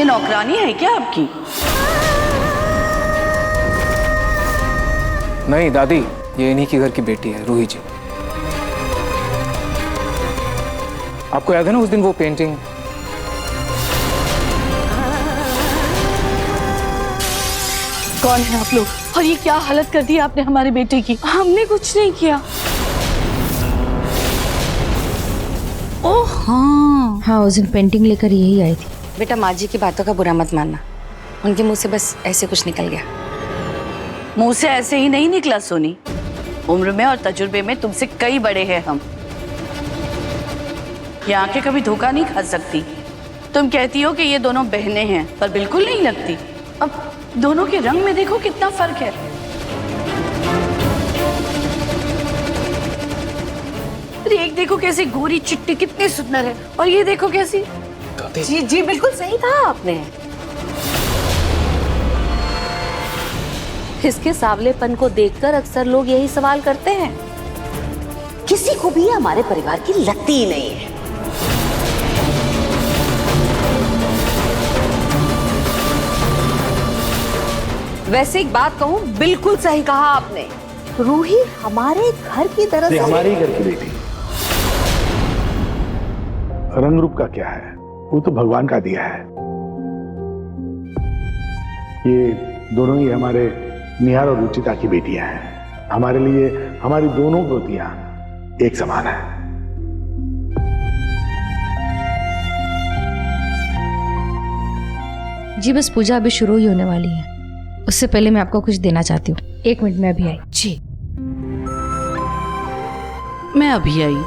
ये नौकरानी है क्या आपकी? नहीं दादी, ये इन्हीं के घर की बेटी है, रूही जी। आपको याद है ना उस दिन वो पेंटिंग? कौन है आप लोग और ये क्या हालत कर दी आपने हमारे बेटे की? हमने कुछ नहीं किया। ओह हाँ, उस दिन पेंटिंग लेकर यही आई थी। बेटा, माँ जी की बातों का बुरा मत मानना, उनके मुंह से बस ऐसे कुछ निकल गया। मुंह से ऐसे ही नहीं निकला सोनी, उम्र में और तजुर्बे में तुमसे कई बड़े हैं हम। ये आंखें कभी धोखा नहीं खा सकती। तुम कहती हो कि ये दोनों बहनें हैं, पर बिल्कुल नहीं लगती। अब दोनों के रंग में देखो कितना फर्क है। अरे एक देखो कैसी गोरी चिट्टी कितनी सुंदर है, और ये देखो कैसी। जी जी, बिल्कुल सही कहा आपने। इसके सांवलेपन को देखकर अक्सर लोग यही सवाल करते हैं, किसी को भी हमारे परिवार की लगती ही नहीं है। वैसे एक बात कहूँ, बिल्कुल सही कहा आपने। रूही हमारे घर की तरह से हमारे ही घर की बेटी। रंग रूप का क्या है, वो तो भगवान का दिया है। ये दोनों ही हमारे निहार और रुचिता की बेटियां हैं। हमारे लिए हमारी दोनों बेटियां एक समान है। जी बस पूजा अभी शुरू ही होने वाली है, उससे पहले मैं आपको कुछ देना चाहती हूँ। 1 मिनट में अभी आई। जी। मैं अभी आई।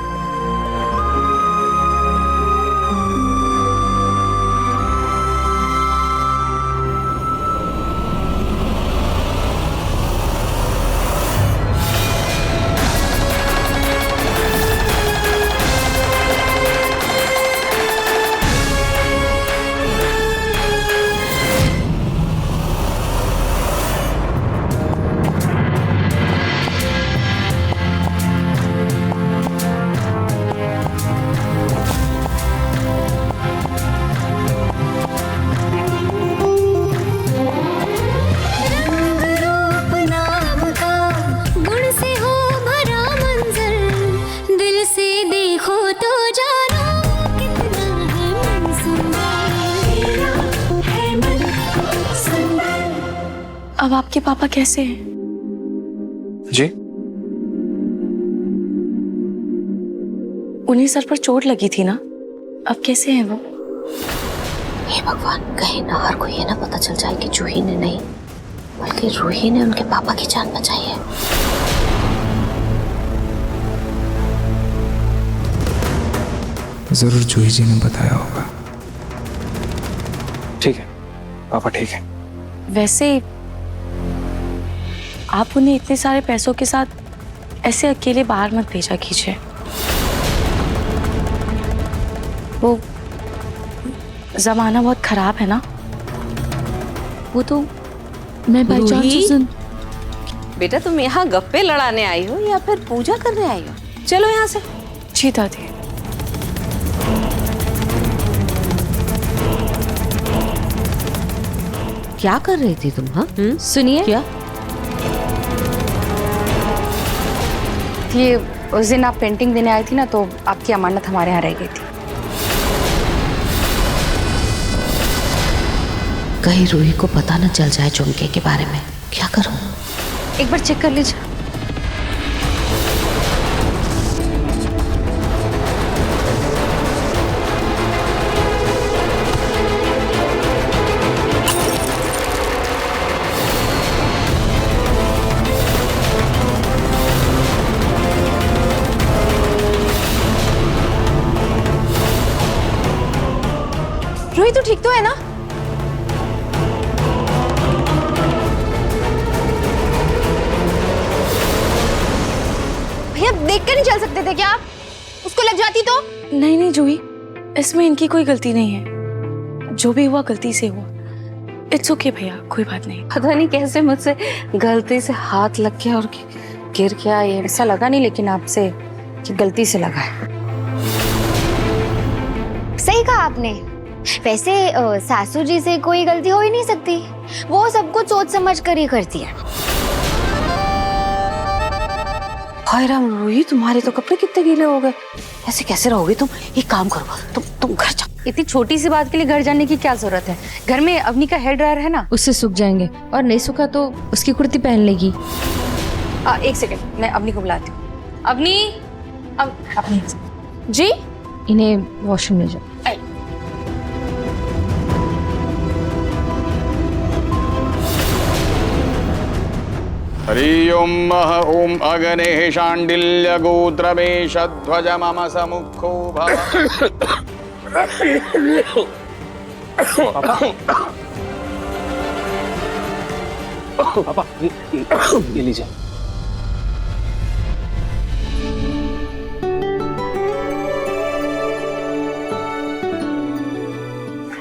अब आपके पापा कैसे हैं? जी? उन्हें सर पर चोट लगी थी ना, अब कैसे हैं वो? हे भगवान, कहीं नाहर को ये ना पता चल जाए कि जूही ने नहीं बल्कि रूही ने उनके पापा की जान बचाई है। जरूर जूही जी ने बताया होगा। ठीक है, पापा ठीक है। वैसे आप उन्हें इतने सारे पैसों के साथ ऐसे अकेले बाहर मत भेजा कीजिए। वो जमाना बहुत खराब है ना। वो तो मैं बाई चांस उस दिन। बेटा, तुम यहाँ गप्पे लड़ाने आई हो या फिर पूजा करने आई हो? चलो यहाँ से। जी दादी। क्या कर रही थी तुम? हाँ, सुनिए। क्या? ये उस दिन आप पेंटिंग देने आई थी ना, तो आपकी अमानत हमारे यहाँ रह गई थी। कहीं रूही को पता न चल जाए झुमके के बारे में। क्या करूं? एक बार चेक कर लीजिए। रूही तो ठीक तो है ना? भैया, देख कर नहीं चल सकते थे क्या आप? उसको लग जाती तो? नहीं नहीं जूही, इसमें इनकी कोई गलती नहीं है। जो भी हुआ गलती से हुआ। इट्स ओके भैया, कोई बात नहीं। पता नहीं कैसे मुझसे गलती से हाथ लग गया और गिर गया। ये ऐसा लगा नहीं, लेकिन आपसे कि गलती से लगा है। सही कहा आपने, वैसे सासू जी से कोई गलती हो ही नहीं सकती, वो सब कुछ सोच समझ कर ही करती है। हाय राम रूही, तुम्हारे तो कपड़े कितने गीले हो गए, ऐसे कैसे रहोगे तुम? एक काम करो, तुम घर जाओ। इतनी छोटी सी बात के लिए घर जाने की क्या जरूरत है? घर में अवनी का हेयर ड्रायर है ना, उससे सूख जाएंगे, और नहीं सूखा तो उसकी कुर्ती पहन लेगी। एक सेकंड, मैं अवनी को बुलाती हूँ। अवनी, अवनी जी, इन्हें वॉशरूम ले जाओ। हरि ओम ओम अग्नेः शाण्डिल्य गोत्रमेषध्वज मम समुखो भव। पापा ये लीजिए।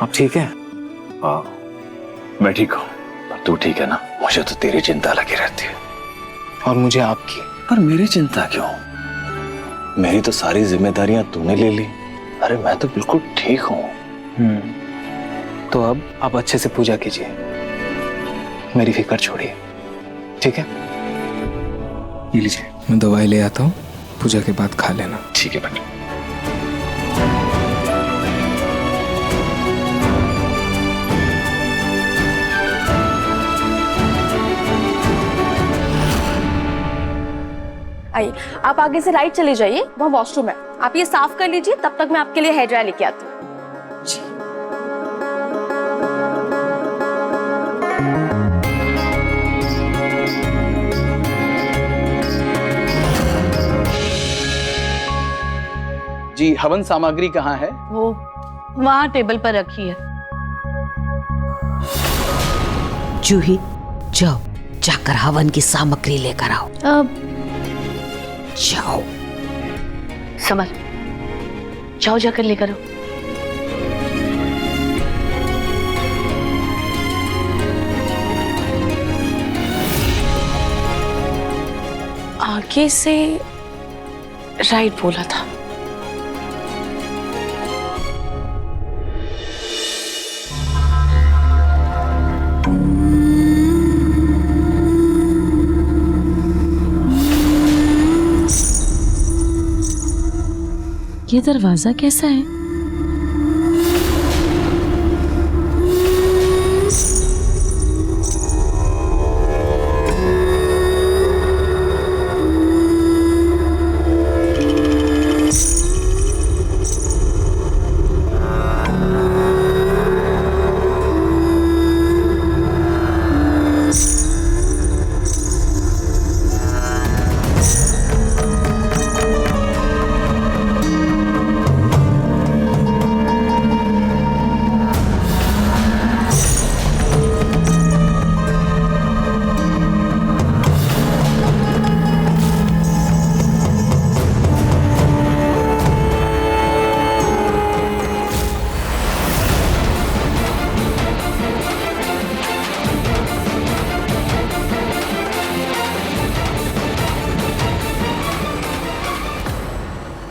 आप ठीक है? हाँ, मैं ठीक हूँ, पर तू ठीक है ना? मुझे तो तेरी चिंता लगी रहती है। और मुझे आपकी। पर मेरी चिंता क्यों? मेरी तो सारी जिम्मेदारियां तूने ले ली। अरे मैं तो बिल्कुल ठीक हूँ। तो अब आप अच्छे से पूजा कीजिए, मेरी फिक्र छोड़िए, ठीक है? ये लीजिए, मैं दवाई ले आता हूँ, पूजा के बाद खा लेना। ठीक है बेटा। आइए, आप आगे से राइट चले जाइए, वहाँ वॉशरूम है, आप ये साफ कर लीजिए, तब तक मैं आपके लिए हेयर ड्रायर लेके आती हूँ। जी, हवन सामग्री कहाँ है? वो वहाँ टेबल पर रखी है। जूही, जाओ जाकर हवन की सामग्री लेकर आओ। जाओ। समर, जाओ जाकर लेकर आओ। आगे से राइट बोला था। ये दरवाजा कैसा है?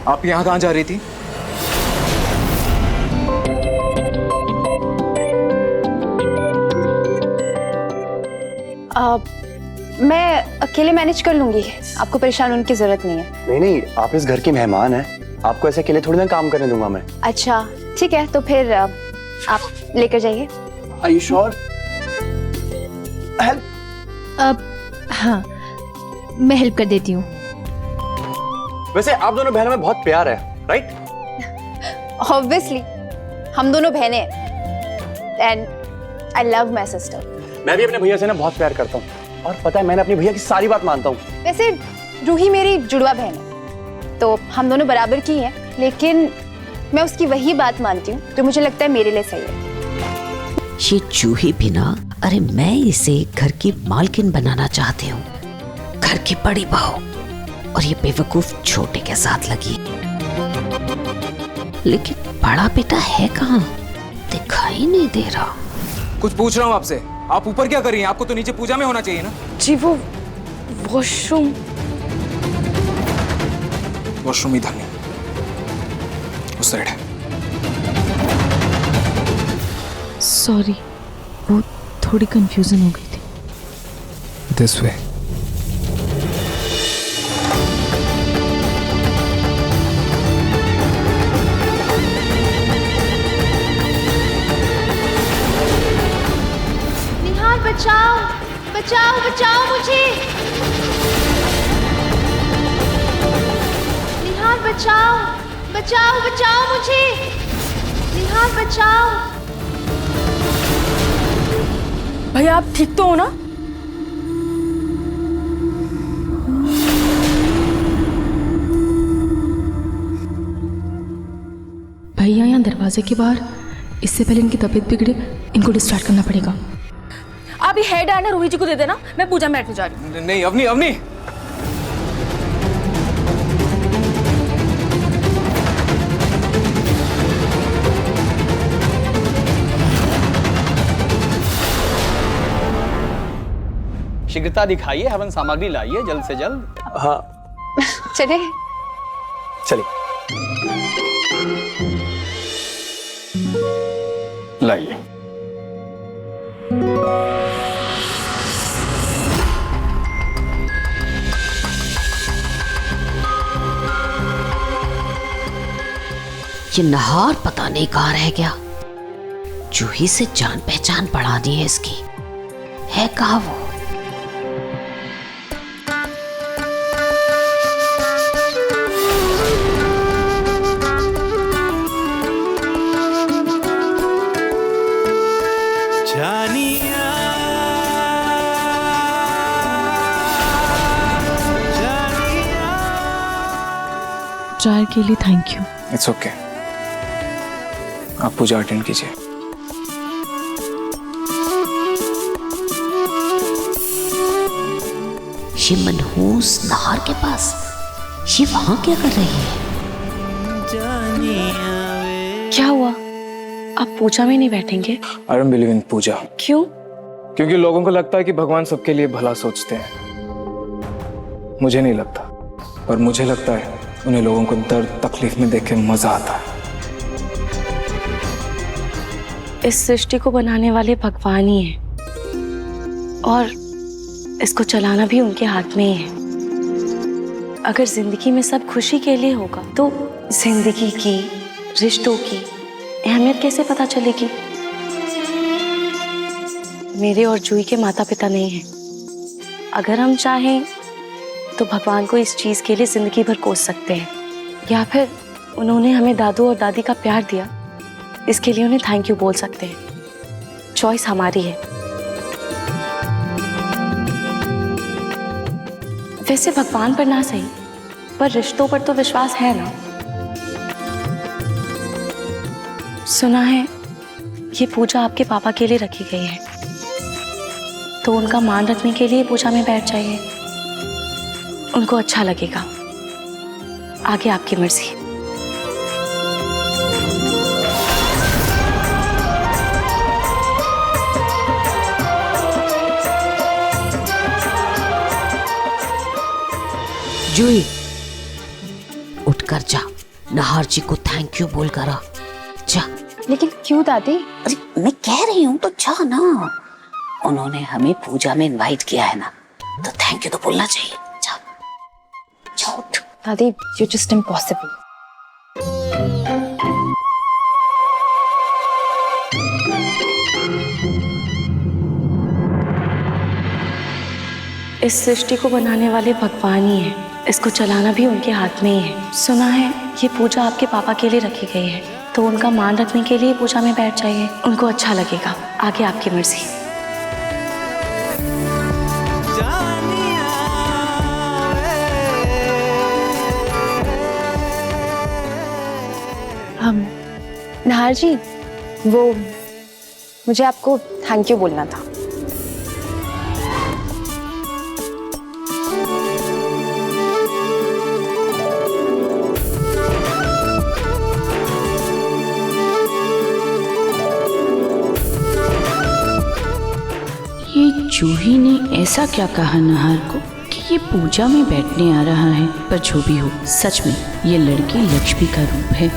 आप यहाँ कहाँ जा रही थी? मैं अकेले मैनेज कर लूंगी, आपको परेशान होने की जरूरत नहीं है। नहीं नहीं, आप इस घर की मेहमान हैं, आपको ऐसे अकेले थोड़ी ना काम करने दूंगा मैं। अच्छा ठीक है, तो फिर आप लेकर जाइए। Are you sure? हाँ, मैं हेल्प कर देती हूँ। वैसे आप दोनों बहनों में बहुत प्यार है, राइट? ऑब्वियसली, हम दोनों बहनें हैं and I love my sister. मैं भी अपने भैया से ना बहुत प्यार करता हूँ, और पता है मैंने अपनी भैया की सारी बात मानता हूँ। वैसे रूही मेरी जुड़वा बहन है, तो हम दोनों बराबर की हैं, लेकिन मैं उसकी वही बात मानती हूँ जो मुझे लगता है मेरे लिए सही है। ये जूही भी ना, अरे मैं इसे घर की मालकिन बनाना चाहती हूँ, घर की बड़ी बहू, और ये बेवकूफ छोटे के साथ लगी। लेकिन बड़ा बेटा है कहाँ? दिखाई नहीं दे रहा। कुछ पूछ रहा हूँ आपसे, आप ऊपर क्या कर रही हैं? आपको तो नीचे पूजा में होना चाहिए ना। जी वो वॉशरूम। वॉशरूम इधर नहीं, उस साइड है। सॉरी, वो थोड़ी कंफ्यूजन हो गई थी। This way. निहार बचाओ बचाओ बचाओ मुझे। निहार बचाओ बचाओ बचाओ मुझे। निहार बचाओ। भैया आप ठीक तो हो ना? भैया यहाँ दरवाजे के बाहर, इससे पहले इनकी तबीयत बिगड़े, इनको डिस्ट्रैक्ट करना पड़ेगा। आप ये हेड आना रूही जी को दे देना, मैं पूजा में बैठने जा रही हूँ। नहीं अवनी, अवनी शीघ्रता दिखाइए, हवन सामग्री लाइए जल्द से जल्द। हाँ चले। चलिए लाइए। ये नहार पता नहीं कहाँ रह गया। जूही से जान पहचान बढ़ानी है इसकी। है कहाँ वो? ट्रायल के लिए थैंक यू। इट्स ओके, आप पूजा अटेंड कीजिए। ये मनहूस नहार के पास, ये वहां क्या कर रही है? क्या हुआ, आप पूजा में नहीं बैठेंगे? आई डोंट बिलीव इन पूजा। क्यों? क्योंकि लोगों को लगता है कि भगवान सबके लिए भला सोचते हैं। मुझे नहीं लगता, और मुझे लगता है उन्हें लोगों को दर्द तकलीफ में देख के मजा आता है। इस सृष्टि को बनाने वाले भगवान ही हैं, और इसको चलाना भी उनके हाथ में ही है। अगर जिंदगी में सब खुशी के लिए होगा तो जिंदगी की, रिश्तों की अहमियत कैसे पता चलेगी? मेरे और जूही के माता पिता नहीं हैं। अगर हम चाहें तो भगवान को इस चीज के लिए जिंदगी भर कोस सकते हैं, या फिर उन्होंने हमें दादू और दादी का प्यार दिया, इसके लिए उन्हें थैंक यू बोल सकते हैं। चॉइस हमारी है। वैसे भगवान पर ना सही, पर रिश्तों पर तो विश्वास है ना। सुना है ये पूजा आपके पापा के लिए रखी गई है, तो उनका मान रखने के लिए पूजा में बैठ जाइए, उनको अच्छा लगेगा। आगे आपकी मर्जी। जूही उठकर जा, नहार जी को थैंक यू बोल कर आ। जा। लेकिन क्यों दादी? अरे मैं कह रही हूँ तो जा ना। उन्होंने हमें पूजा में इनवाइट किया है ना, तो थैंक यू तो बोलना चाहिए। जा जा उठ। दादी यू जस्ट इम्पॉसिबल। इस सृष्टि को बनाने वाले भगवान ही हैं, इसको चलाना भी उनके हाथ में ही है। सुना है ये पूजा आपके पापा के लिए रखी गई है, तो उनका मान रखने के लिए पूजा में बैठ जाइए, उनको अच्छा लगेगा। आगे आपकी मर्जी। हम नहार जी, वो मुझे आपको थैंक यू बोलना था। ये जूही ने ऐसा क्या कहा नहार को कि ये पूजा में बैठने आ रहा है? पर जो भी हो, सच में ये लड़की लक्ष्मी का रूप है।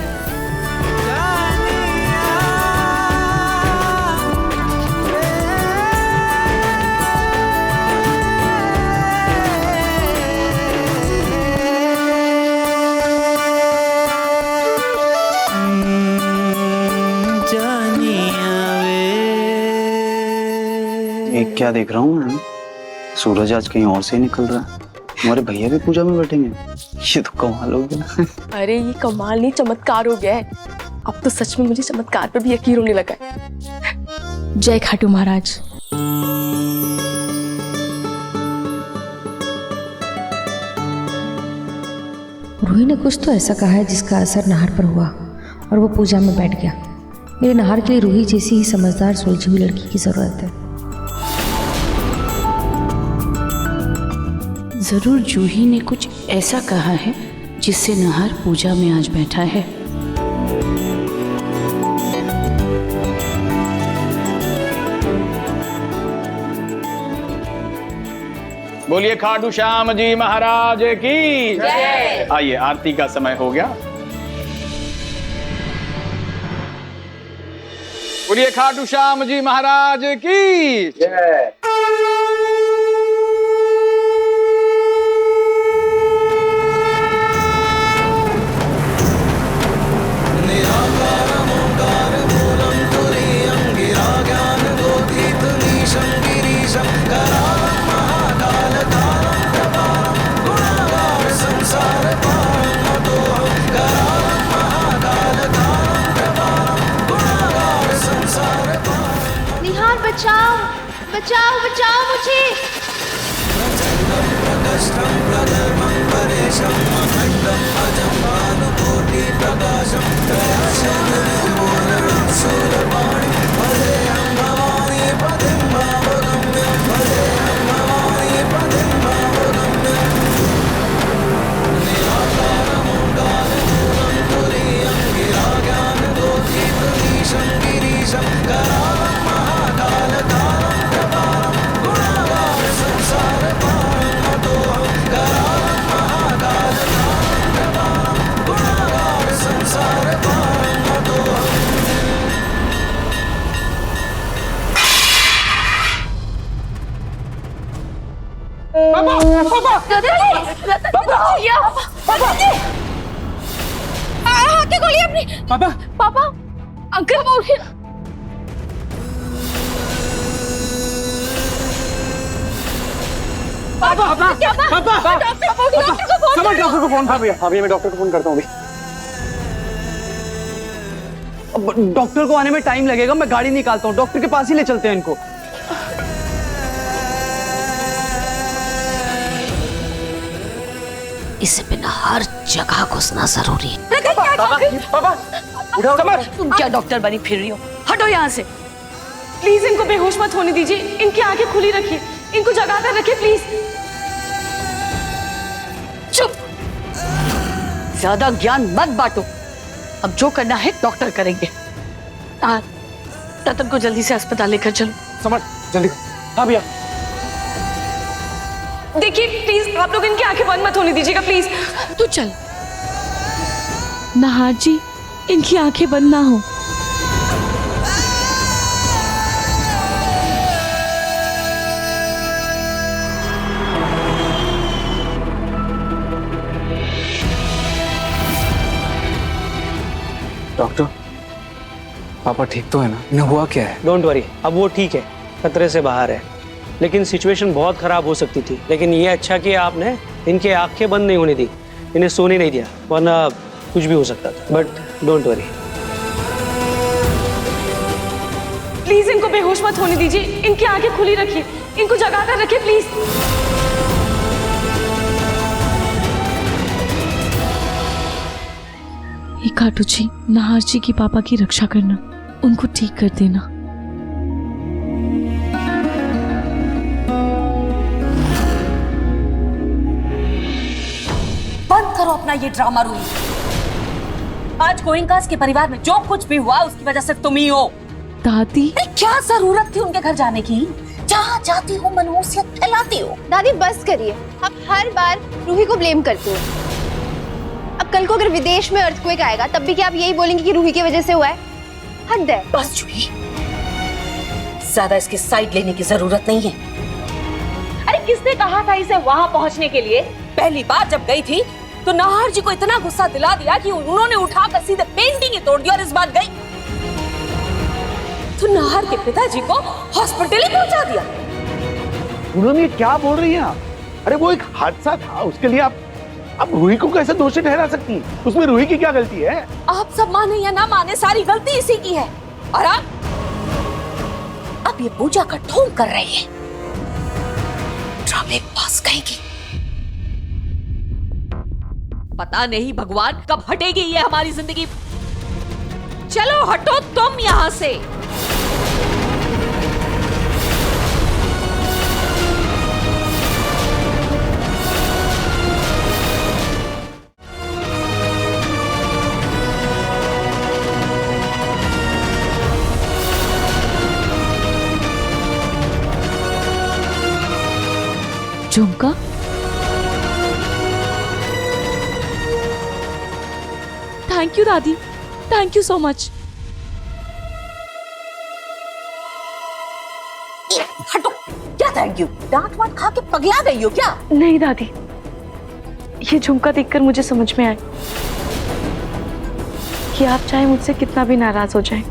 क्या देख रहा हूँ मैं? सूरज आज कहीं और से ही निकल रहा है। हमारे भैया भी पूजा में बैठेंगे। ये तो कमाल हो गया। अरे ये कमाल नहीं, चमत्कार हो गया है। अब तो सच में मुझे चमत्कार पर भी यकीन होने लगा है। जय खाटू महाराज। रूही ने कुछ तो ऐसा कहा है जिसका असर नाहर पर हुआ और वो पूजा में बैठ गया। मेरे नाहर के लिए रूही जैसी ही समझदार सुलझी हुई लड़की की जरूरत है। जरूर जूही ने कुछ ऐसा कहा है जिससे नाहर पूजा में आज बैठा है। बोलिए खाटू श्याम जी महाराज की जय। आइए, आरती का समय हो गया। बोलिए खाटू श्याम जी महाराज की जय। बचाओ बचाओ बचाओ मुझे। पापा पापा अंकल बोल रहे। पापा डॉक्टर को फोन। हाँ भैया मैं डॉक्टर को फोन करता हूँ। डॉक्टर को आने में टाइम लगेगा, मैं गाड़ी निकालता हूँ, डॉक्टर के पास ही ले चलते हैं इनको। इसे बिना हर जगह घुसना जरूरी है। पापा उठाओ। तुम क्या डॉक्टर बनी फिर रही हो? हटो यहाँ से। प्लीज इनको बेहोश मत होने दीजिए, इनकी आंखें खुली रखिए, इनको जगा कर रखिए प्लीज। चुप, ज्यादा ज्ञान मत बांटो। अब जो करना है डॉक्टर करेंगे। रतन को जल्दी से अस्पताल लेकर चलो। समझ जल्दी। हाँ भैया। देखिए प्लीज आप लोग इनकी आंखें बंद मत होने दीजिएगा प्लीज। तू चल। नाहर जी इनकी आंखें बंद ना हो। डॉक्टर, पापा ठीक तो है ना? इन्हें हुआ क्या है? डोंट वरी, अब वो ठीक है, खतरे से बाहर है। लेकिन सिचुएशन बहुत खराब हो सकती थी। लेकिन ये अच्छा कि आपने इनके आंखें बंद नहीं होने दी, इन्हें सोने नहीं दिया, वरना कुछ भी हो सकता था। But don't worry. प्लीज इनको बेहोश मत होने दीजिए, इनकी आंखें खुली रखिए, इनको जगा कर रखिए प्लीज। खाटू जी, नाहर जी की पापा की रक्षा करना, उनको ठीक कर देना। बंद करो अपना ये ड्रामा रूही। आज गोइंकास के परिवार में जो कुछ भी हुआ उसकी वजह सिर्फ तुम ही हो। दादी, क्या जरूरत थी उनके घर जाने की? जहाँ जाती हो मनहूसियत फैलाती हो। दादी बस करिए, आप हर बार रूही को ब्लेम करते हो। अब कल को अगर विदेश में अर्थक्वेक आएगा तब भी क्या आप यही बोलेंगे कि रूही की वजह से हुआ है? हद है। बस जूही, ज्यादा इसकी साइड लेने की जरूरत नहीं है। अरे किसने कहा था इसे वहां पहुंचने के लिए? पहली बार जब गई थी तो नाहर जी को इतना गुस्सा दिला दिया कि उन्होंने उठाकर सीधे पेंटिंग ही तोड़ दी और इस बार गई तो नाहर के पिताजी को हॉस्पिटल ही पहुंचा दिया। पूनम ये क्या बोल रही हैं आप? अरे वो एक हादसा था, उसके लिए आप रूही को कैसे दोषी ठहरा सकती हैं? उसमें रूही की क्या गलती है? आप सब माने या ना माने, सारी गलती इसी की है। और आप अब ये पूजा का ढोंग कर रही है। ड्रामे पास कहेंगी। पता नहीं भगवान कब हटेगी ये हमारी जिंदगी। चलो हटो तुम यहां से। झुमका, थैंक यू दादी, थैंक यू सो मच। हटो, क्या थैंक यू? डांट वाट खा के पगला गई हो क्या? नहीं दादी, ये झुमका देखकर मुझे समझ में आया कि आप चाहे मुझसे कितना भी नाराज हो जाएं,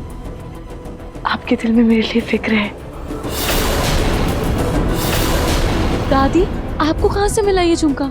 आपके दिल में मेरे लिए फिक्र है। दादी, आपको कहाँ से मिला ये झुमका?